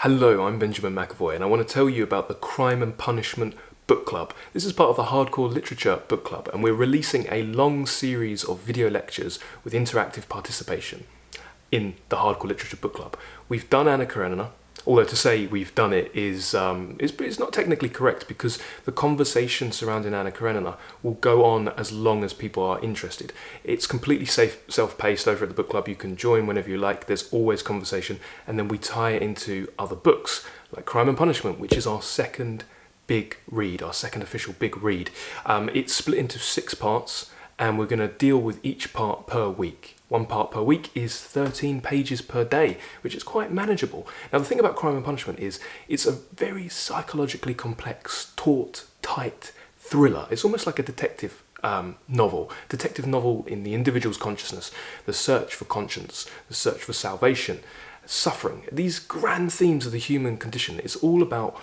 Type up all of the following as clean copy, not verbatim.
Hello, I'm Benjamin McEvoy, and I want to tell you about the Crime and Punishment Book Club. This is part of the Hardcore Literature Book Club, and we're releasing a long series of video lectures with interactive participation in the Hardcore Literature Book Club. We've done Anna Karenina, although to say we've done it is not technically correct, because the conversation surrounding Anna Karenina will go on as long as people are interested. It's completely self-paced over at the book club. You can join whenever you like. There's always conversation, and then we tie it into other books like Crime and Punishment, which is our second big read, our second official big read. It's split into 6 parts, and we're going to deal with each part per week. 1 part per week is 13 pages per day, which is quite manageable. Now, the thing about Crime and Punishment is it's a very psychologically complex, taut, tight thriller. It's almost like a detective novel in the individual's consciousness, the search for conscience, the search for salvation, suffering. These grand themes of the human condition. It's all about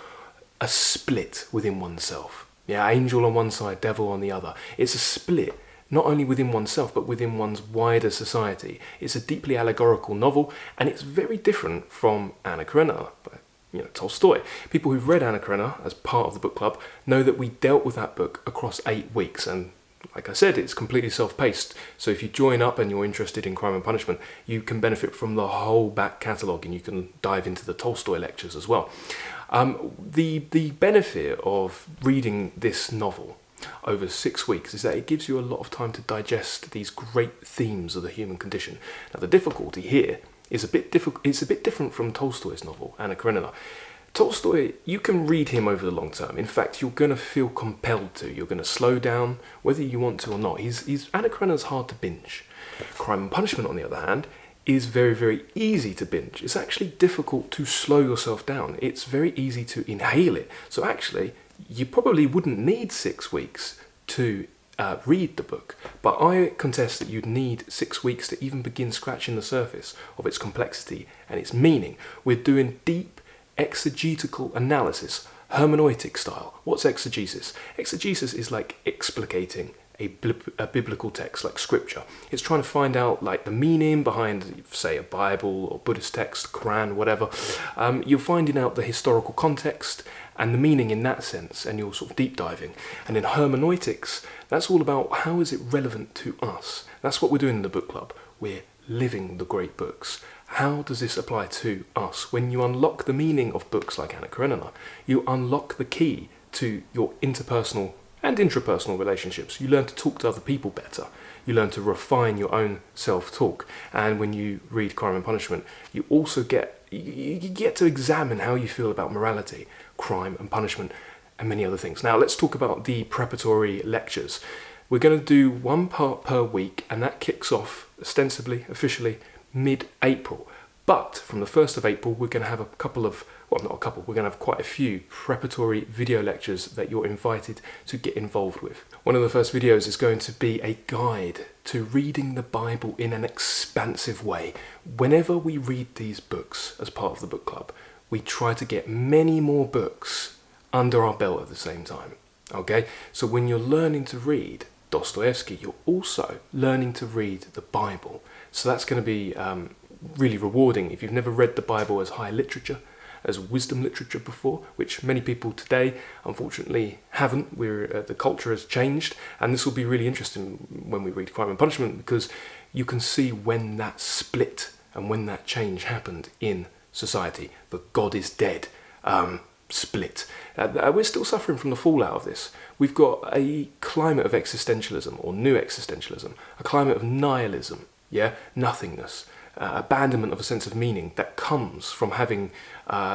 a split within oneself. Yeah, angel on one side, devil on the other. It's a split, not only within oneself, but within one's wider society. It's a deeply allegorical novel, and it's very different from Anna Karenina by Tolstoy. People who've read Anna Karenina as part of the book club know that we dealt with that book across 8 weeks, and like I said, it's completely self-paced. So if you join up and you're interested in Crime and Punishment, you can benefit from the whole back catalogue, and you can dive into the Tolstoy lectures as well. The benefit of reading this novel over 6 weeks is that it gives you a lot of time to digest these great themes of the human condition. Now, the difficulty here is it's a bit different from Tolstoy's novel, Anna Karenina. Tolstoy, you can read him over the long term. In fact, you're going to feel compelled to. You're going to slow down, whether you want to or not. Anna Karenina's hard to binge. Crime and Punishment, on the other hand, is very, very easy to binge. It's actually difficult to slow yourself down. It's very easy to inhale it. So actually, you probably wouldn't need 6 weeks to read the book, but I contest that you'd need 6 weeks to even begin scratching the surface of its complexity and its meaning. We're doing deep exegetical analysis, hermeneutic style. What's exegesis? Exegesis is like explicating a biblical text, like scripture. It's trying to find out like the meaning behind, say, a Bible or Buddhist text, Quran, whatever. You're finding out the historical context and the meaning in that sense, and you're sort of deep diving. And in hermeneutics, that's all about how is it relevant to us. That's what we're doing in the book club. We're living the great books. How does this apply to us? When you unlock the meaning of books like Anna Karenina, you unlock the key to your interpersonal and intrapersonal relationships. You learn to talk to other people better. You learn to refine your own self-talk. And when you read Crime and Punishment, you also get to examine how you feel about morality, crime and punishment, and many other things. Now, let's talk about the preparatory lectures. We're going to do 1 part per week, and that kicks off ostensibly, officially, mid-April. But from the 1st of April, we're going to have we're going to have quite a few preparatory video lectures that you're invited to get involved with. One of the first videos is going to be a guide to reading the Bible in an expansive way. Whenever we read these books as part of the book club, we try to get many more books under our belt at the same time. Okay? So when you're learning to read Dostoyevsky, you're also learning to read the Bible. So that's going to be really rewarding. If you've never read the Bible as high literature, as wisdom literature before, which many people today unfortunately haven't. The culture has changed, and this will be really interesting when we read Crime and Punishment, because you can see when that split and when that change happened in society. The God is dead split. We're still suffering from the fallout of this. We've got a climate of existentialism, or new existentialism, a climate of nihilism, nothingness, abandonment of a sense of meaning that comes from having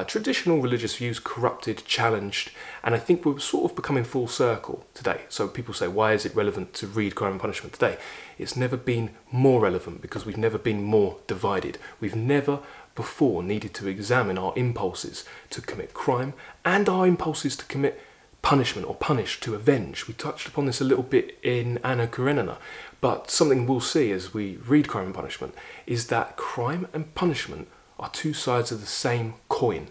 traditional religious views corrupted, challenged, and I think we're sort of becoming full circle today. So people say, why is it relevant to read Crime and Punishment today? It's never been more relevant because we've never been more divided. We've never before needed to examine our impulses to commit crime and our impulses to commit punishment, or punish, to avenge. We touched upon this a little bit in Anna Karenina, but something we'll see as we read Crime and Punishment is that crime and punishment are 2 sides of the same coin.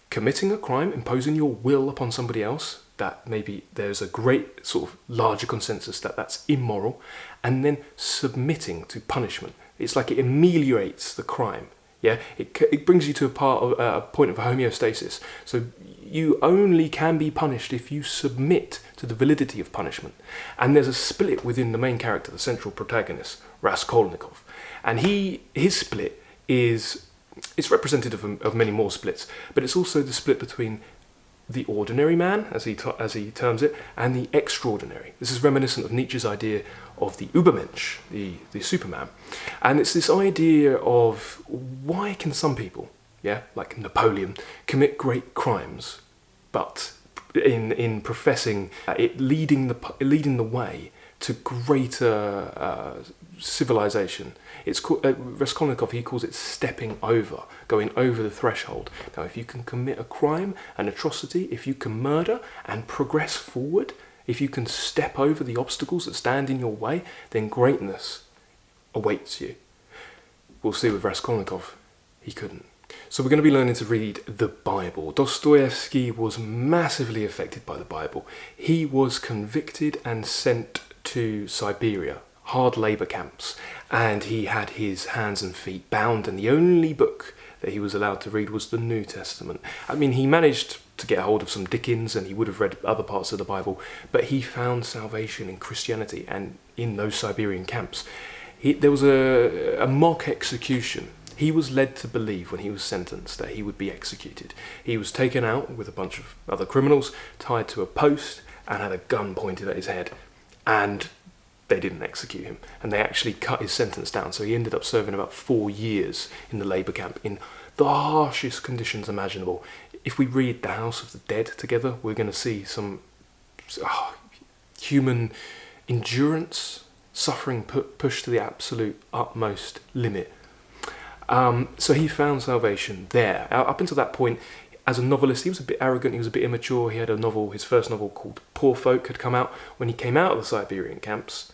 Committing a crime, imposing your will upon somebody else, that maybe there's a great sort of larger consensus that that's immoral, and then submitting to punishment. It's like it ameliorates the crime. Yeah, it brings you to a point of homeostasis. So you only can be punished if you submit to the validity of punishment. And there's a split within the main character, the central protagonist, Raskolnikov. And his split it's representative of many more splits, but it's also the split between the ordinary man, as he terms it, and the extraordinary. This is reminiscent of Nietzsche's idea of the Übermensch, the Superman. And it's this idea of why can some people, like Napoleon, commit great crimes, but in professing it leading the way to greater civilization. It's Raskolnikov, he calls it stepping over, going over the threshold. Now, if you can commit a crime, an atrocity, if you can murder and progress forward, if you can step over the obstacles that stand in your way, then greatness awaits you. We'll see with Raskolnikov, he couldn't. So we're going to be learning to read the Bible. Dostoyevsky was massively affected by the Bible. He was convicted and sent to Siberia, hard labour camps, and he had his hands and feet bound, and the only book that he was allowed to read was the New Testament. I mean, he managed to get hold of some Dickens, and he would have read other parts of the Bible, but he found salvation in Christianity and in those Siberian camps. There was a mock execution. He was led to believe when he was sentenced that he would be executed. He was taken out with a bunch of other criminals, tied to a post, and had a gun pointed at his head. And they didn't execute him, and they actually cut his sentence down. So he ended up serving about 4 years in the labour camp in the harshest conditions imaginable. If we read The House of the Dead together, we're going to see some human endurance, suffering pushed to the absolute utmost limit. So he found salvation there. Up until that point, as a novelist, he was a bit arrogant, he was a bit immature. He had a novel, his first novel called Poor Folk had come out. When he came out of the Siberian camps,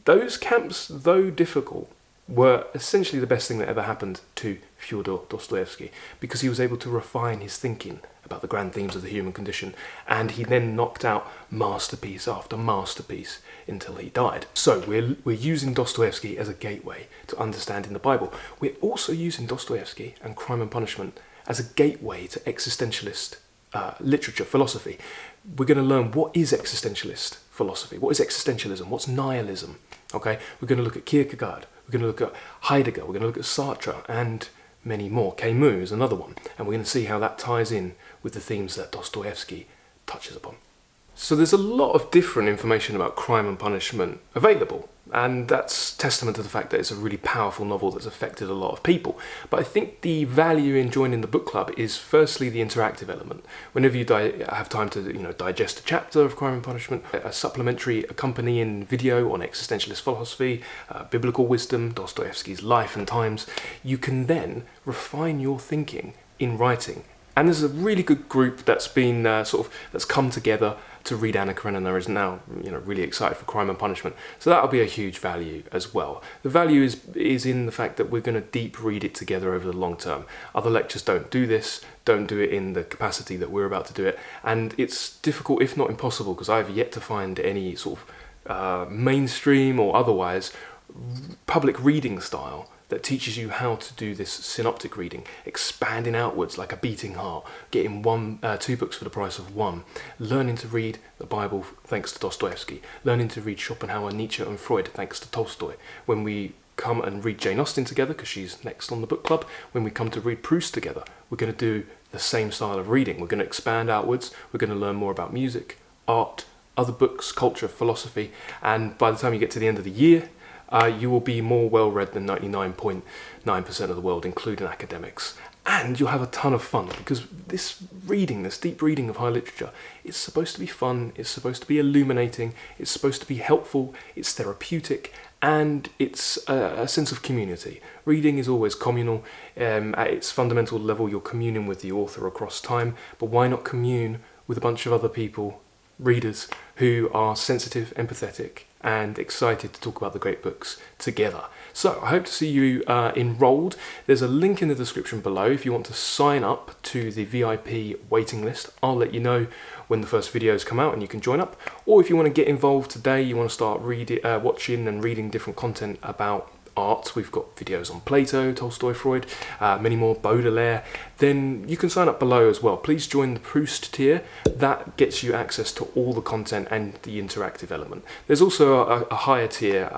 those camps, though difficult, were essentially the best thing that ever happened to Fyodor Dostoevsky, because he was able to refine his thinking about the grand themes of the human condition, and he then knocked out masterpiece after masterpiece until he died. So we're using Dostoevsky as a gateway to understanding the Bible. We're also using Dostoevsky and Crime and Punishment as a gateway to existentialist literature, philosophy. We're going to learn what is existentialist philosophy, what is existentialism, what's nihilism. Okay, we're going to look at Kierkegaard, we're going to look at Heidegger, we're going to look at Sartre, and many more. Camus is another one, and we're going to see how that ties in with the themes that Dostoevsky touches upon. So there's a lot of different information about Crime and Punishment available, and that's testament to the fact that it's a really powerful novel that's affected a lot of people. But I think the value in joining the book club is firstly the interactive element. Whenever you have time to digest a chapter of Crime and Punishment, a supplementary accompanying video on existentialist philosophy, biblical wisdom, Dostoevsky's life and times, you can then refine your thinking in writing. And there's a really good group that's been that's come together to read Anna Karenina, is now really excited for Crime and Punishment. So that'll be a huge value as well. The value is in the fact that we're going to deep read it together over the long term. Other lectures don't do this, don't do it in the capacity that we're about to do it, and it's difficult, if not impossible, because I've yet to find any sort of mainstream or otherwise public reading style that teaches you how to do this synoptic reading, expanding outwards like a beating heart, getting 2 books for the price of 1, learning to read the Bible thanks to Dostoevsky, learning to read Schopenhauer, Nietzsche and Freud thanks to Tolstoy. When we come and read Jane Austen together, because she's next on the book club, when we come to read Proust together, we're going to do the same style of reading. We're going to expand outwards, we're going to learn more about music, art, other books, culture, philosophy, and by the time you get to the end of the year, you will be more well-read than 99.9% of the world, including academics. And you'll have a ton of fun, because this deep reading of high literature, it's supposed to be fun, it's supposed to be illuminating, it's supposed to be helpful, it's therapeutic, and it's a sense of community. Reading is always communal. At its fundamental level, you're communing with the author across time, but why not commune with a bunch of other people, readers, who are sensitive, empathetic, and excited to talk about the great books together. So I hope to see you enrolled. There's a link in the description below if you want to sign up to the VIP waiting list. I'll let you know when the first videos come out and you can join up. Or if you want to get involved today, you want to start watching and reading different content about art, we've got videos on Plato, Tolstoy, Freud, many more, Baudelaire, then you can sign up below as well. Please join the Proust tier. That gets you access to all the content and the interactive element. There's also a higher tier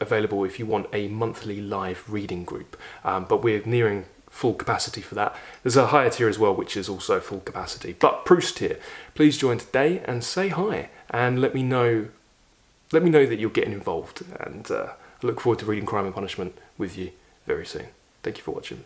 available if you want a monthly live reading group, but we're nearing full capacity for that. There's a higher tier as well, which is also full capacity. But Proust tier, please join today and say hi and let me know that you're getting involved. And I look forward to reading Crime and Punishment with you very soon. Thank you for watching.